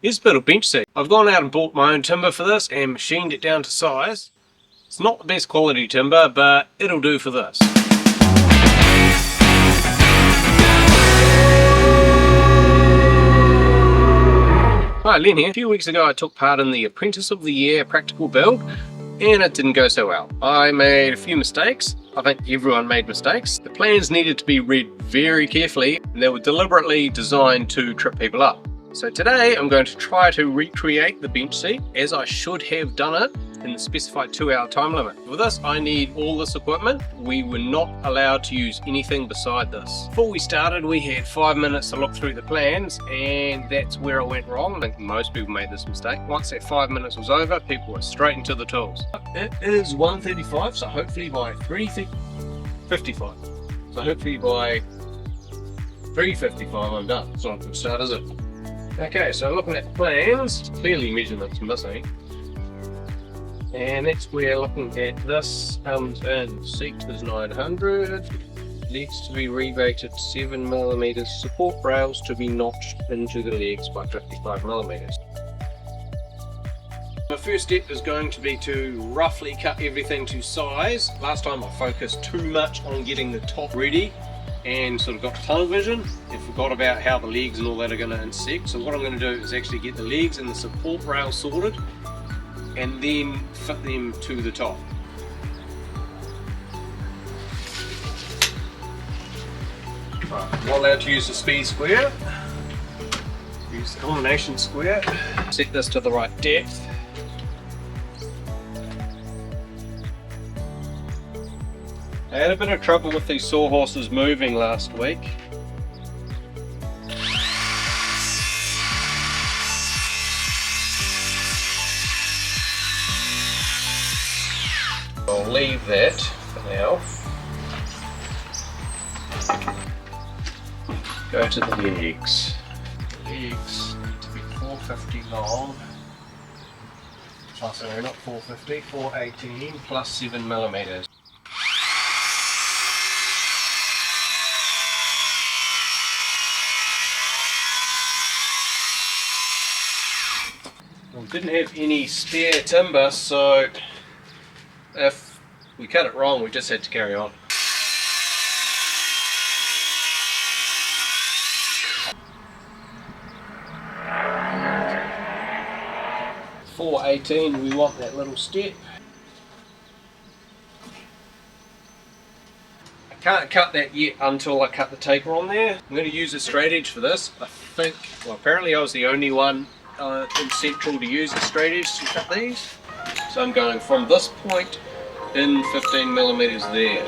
Here's a bit of bench seat. I've gone out and bought my own timber for this and machined it down to size. It's not the best quality timber, but it'll do for this. Hi, Len here. A few weeks ago I took part in the Apprentice of the Year practical build, and it didn't go so well. I made a few mistakes. I think everyone made mistakes. The plans needed to be read very carefully, and they were deliberately designed to trip people up. So today I'm going to try to recreate the bench seat as I should have done it in the specified 2-hour time limit. For this I need all this equipment. We were not allowed to use anything beside this. Before we started we had 5 minutes to look through the plans, and that's where I went wrong. I think most people made this mistake. Once that 5 minutes was over, people were straight into the tools. It is 1:35, so hopefully by 3:55. So hopefully by 3:55 I'm done. It's not a good start, is it? Okay, so looking at the plans, clearly measurements missing. And that's where looking at this comes in. Seat is 900, legs to be rebated 7mm, support rails to be notched into the legs by 55mm. The first step is going to be to roughly cut everything to size. Last time I focused too much on getting the top ready and sort of got tunnel vision and forgot about how the legs and all that are going to intersect. So what I'm going to do is actually get the legs and the support rail sorted and then fit them to the top. Right, I'm not allowed to use the speed square. Use the combination square. Set this to the right depth. I had a bit of trouble with these sawhorses moving last week. I'll leave that for now. Go to the legs. The legs need to be 450 long. Oh, sorry, not 450, 418 plus 7mm. We didn't have any spare timber, so if we cut it wrong, we just had to carry on. $4.18, we want that little step. I can't cut that yet until I cut the taper on there. I'm going to use a straight edge for this. I think, well, apparently I was the only one in Central to use a straight edge to cut these. So I'm going from this point in 15mm there.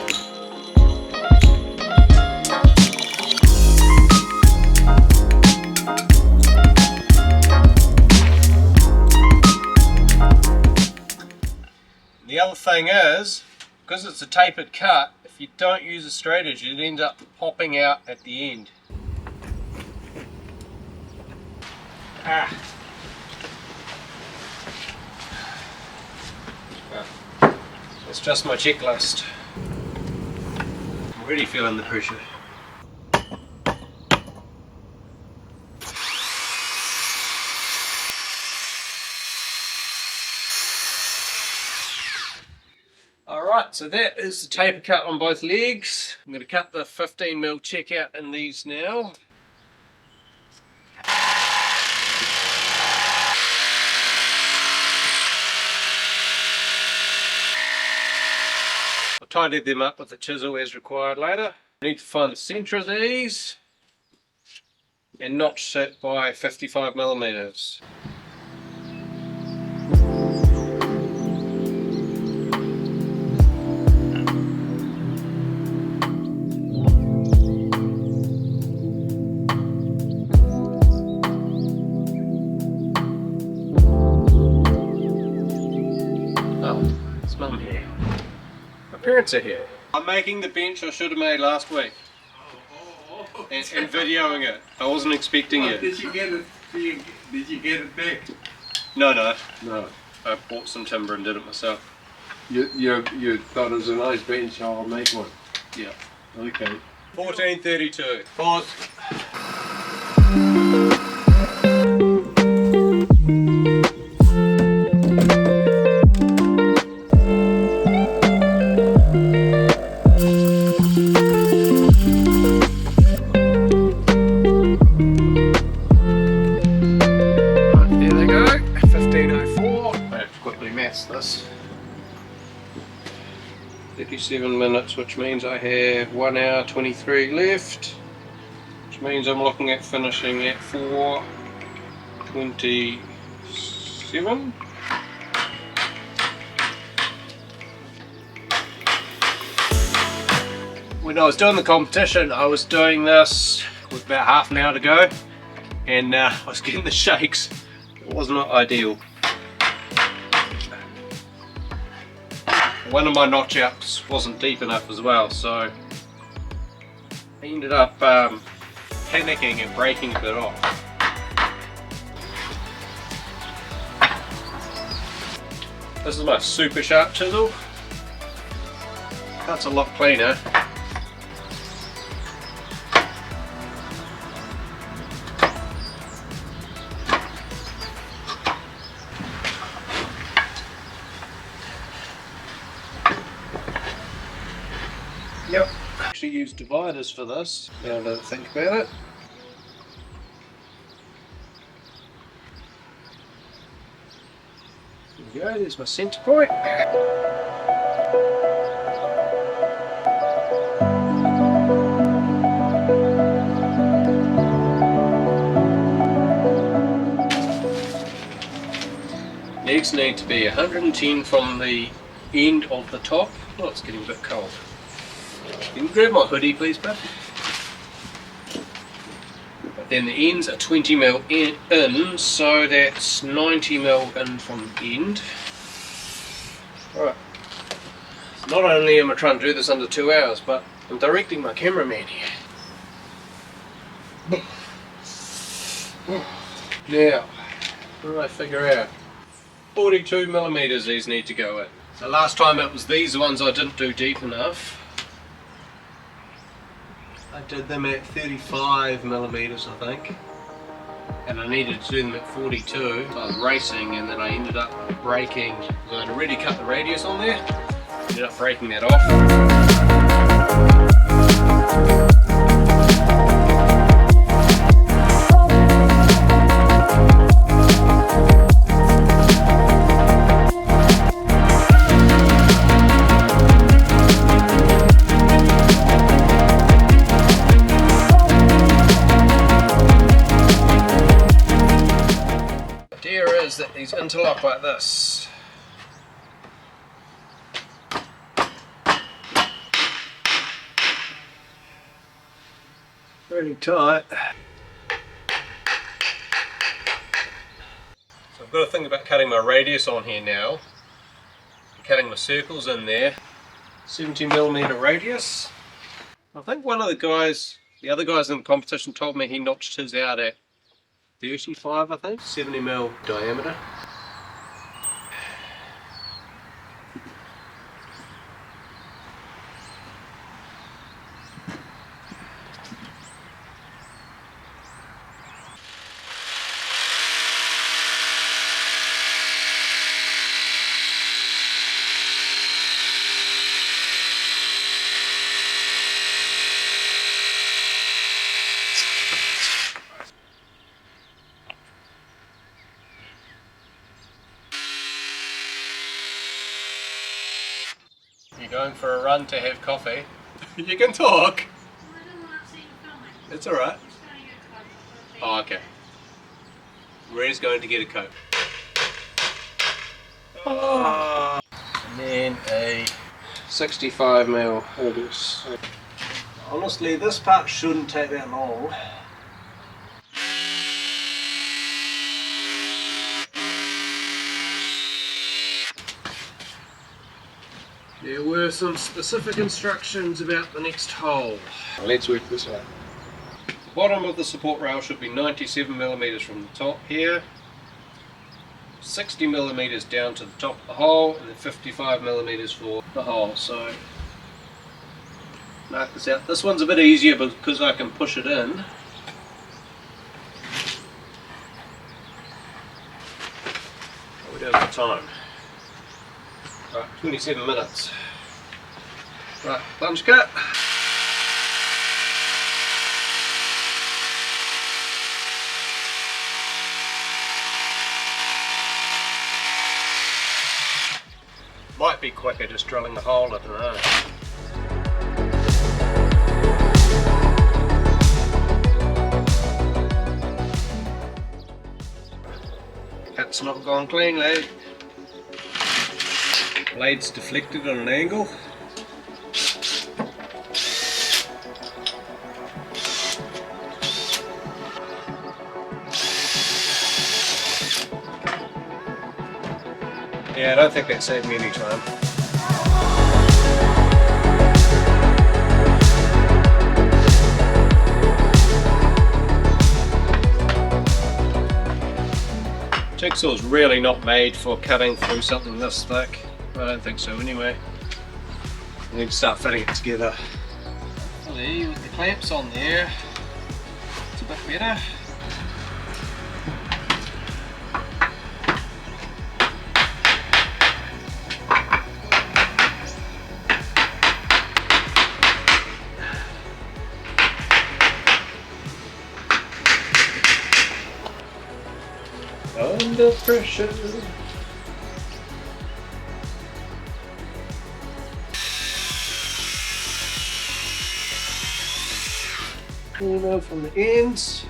The other thing is, because it's a tapered cut, if you don't use a straight edge, it ends up popping out at the end. It's just my checklist. I'm really feeling the pressure. Alright, so that is the taper cut on both legs. I'm going to cut the 15mm check out in these now. Tidied them up with the chisel as required later. I need to find the centre of these and notch it by 55mm. Oh, it's Mum here. My parents are here. I'm making the bench I should have made last week. And videoing it. I wasn't expecting it. Did you get it? Did you get it back? No. No. I bought some timber and did it myself. You thought it was a nice bench, I'll make one. Yeah. Okay. 1432. Pause. that's this. 37 minutes, which means I have 1 hour 23 left, which means I'm looking at finishing at 4:27. When I was doing the competition, I was doing this with about half an hour to go, and I was getting the shakes. It was not ideal. One of my notch outs wasn't deep enough as well, so I ended up panicking and breaking a bit off. This is my super sharp chisel. That's a lot cleaner. Yep. Actually use dividers for this, now that I think about it. There we go, there's my centre point. Legs need to be 110 from the end of the top. Oh, it's getting a bit cold. Can you grab my hoodie please, bud? But then the ends are 20mm in, so that's 90mm in from the end. Alright. Not only am I trying to do this under 2 hours, but I'm directing my cameraman here. Now, what did I figure out? 42mm these need to go in. So last time it was these ones I didn't do deep enough. I did them at 35mm I think. And I needed to do them at 42. So I was racing and then I ended up breaking, because I'd already cut the radius on there. Ended up breaking that off. That these interlock like this. Really tight. So I've got to think about cutting my radius on here now. Cutting my circles in there. 70mm radius. I think one of the guys, the other guys in the competition told me he notched his out at 35 I think, 70mm diameter. You're going for a run to have coffee. You can talk. It's alright. Oh, okay. Ray's going to get a Coke. Oh. And then a 65mm radius. Honestly, this part shouldn't take that long. There were some specific instructions about the next hole. Let's work this out. The bottom of the support rail should be 97mm from the top here, 60mm down to the top of the hole, and then 55mm for the hole. So mark this out. This one's a bit easier because I can push it in. What are we doing for time? Right, 27 minutes. Right, plunge cut. Might be quicker just drilling the hole, I don't know. Cut's not gone cleanly. Blade's deflected on an angle. Yeah, I don't think that saved me any time. Jigsaw's really not made for cutting through something this thick. I don't think so anyway. I need to start fitting it together. Hopefully with the clamps on there, it's a bit better. Under pressure. Clean out from the ends.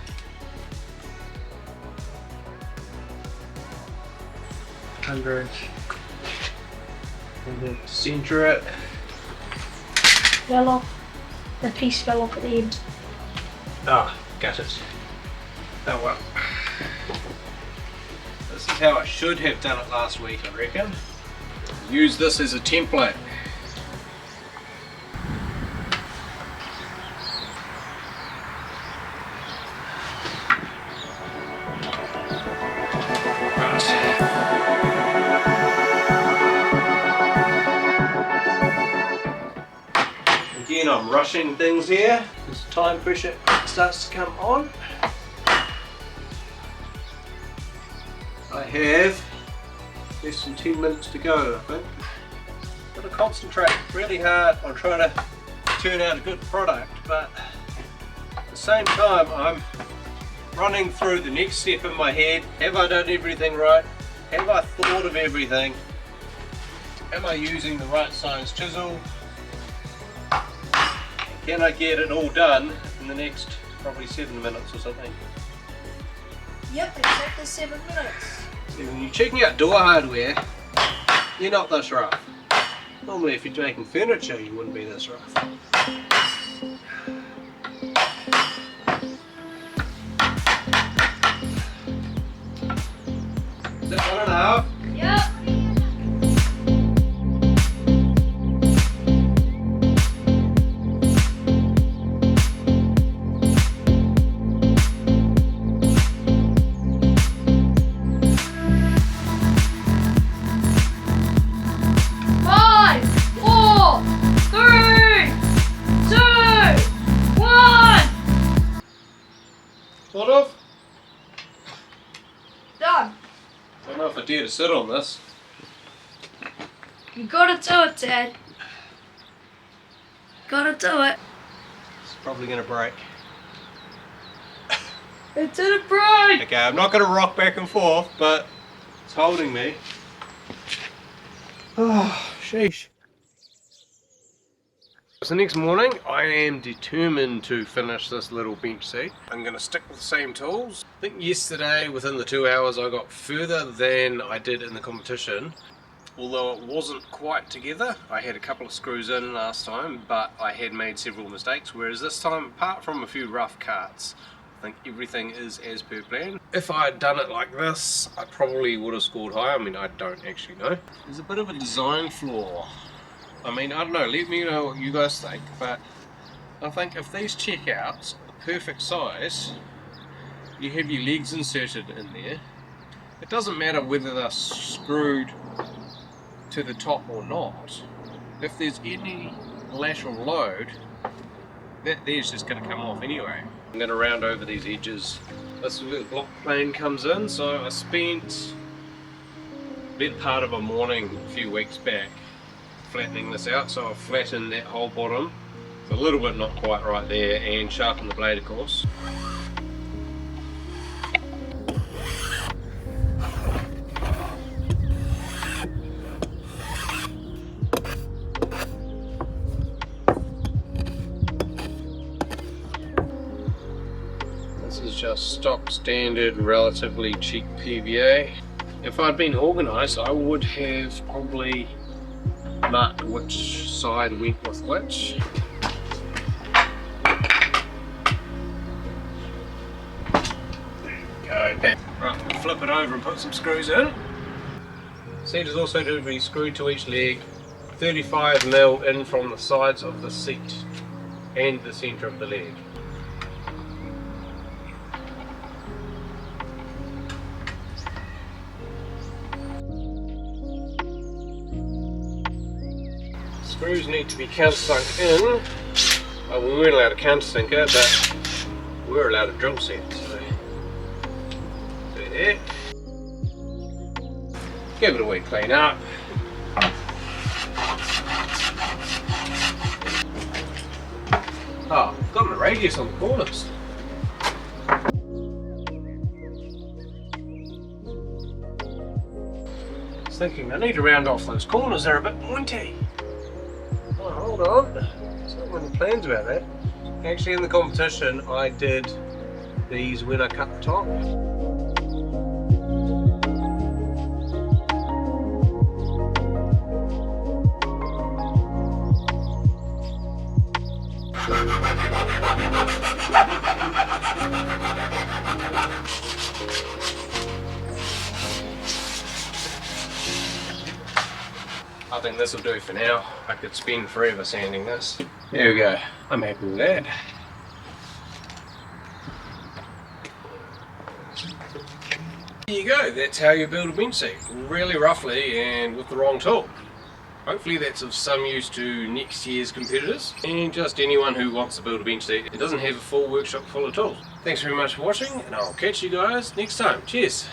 Under it. And then center it. Fell off. The piece fell off at the end. Ah, got it. Oh well. This is how I should have done it last week, I reckon. Use this as a template. Again, I'm rushing things here. As time pressure starts to come on. I have less than 10 minutes to go, I think. Got to concentrate really hard on trying to turn out a good product, but at the same time I'm running through the next step in my head. Have I done everything right? Have I thought of everything? Am I using the right size chisel? Can I get it all done in the next probably 7 minutes or something? Yep, exactly 7 minutes. See, when you're checking out door hardware, you're not this rough. Normally if you're making furniture you wouldn't be this rough. Is that 1.5? Yep. Sort of? Done. Don't know if I dare to sit on this. You gotta do it, Dad. Gotta do it. It's probably going to break. It didn't break! Okay, I'm not going to rock back and forth, but it's holding me. Oh, sheesh. So next morning, I am determined to finish this little bench seat. I'm going to stick with the same tools. I think yesterday, within the 2 hours, I got further than I did in the competition. Although it wasn't quite together. I had a couple of screws in last time, but I had made several mistakes, whereas this time, apart from a few rough cuts, I think everything is as per plan. If I had done it like this, I probably would have scored higher. I mean, I don't actually know. There's a bit of a design flaw. I mean, I don't know, let me know what you guys think, but I think if these checkouts are the perfect size, you have your legs inserted in there, it doesn't matter whether they're screwed to the top or not. If there's any lateral load, that there's just going to come off anyway. I'm going to round over these edges. This is where the block plane comes in, so I spent a bit part of a morning a few weeks back flattening this out, so I've flattened that whole bottom. It's a little bit not quite right there, and sharpened the blade of course. stock standard, relatively cheap PVA. If I'd been organised, I would have probably marked which side went with which. Go. Right, we'll flip it over and put some screws in. Seat is also to be screwed to each leg, 35mm in from the sides of the seat and the centre of the leg. Screws need to be countersunk in. Well, we weren't allowed to countersink it, but we were allowed to drill set, so do that. Give it a wee clean up. Oh, I've got my radius on the corners. I was thinking I need to round off those corners, they're a bit pointy. Oh, hold on. So many plans about that. Actually, in the competition, I did these when I cut the top. I think this will do for now. I could spend forever sanding this. There we go. I'm happy with that. There you go. That's how you build a bench seat. Really roughly and with the wrong tool. Hopefully that's of some use to next year's competitors and just anyone who wants to build a bench seat. It doesn't have a full workshop full of tools. Thanks very much for watching and I'll catch you guys next time. Cheers!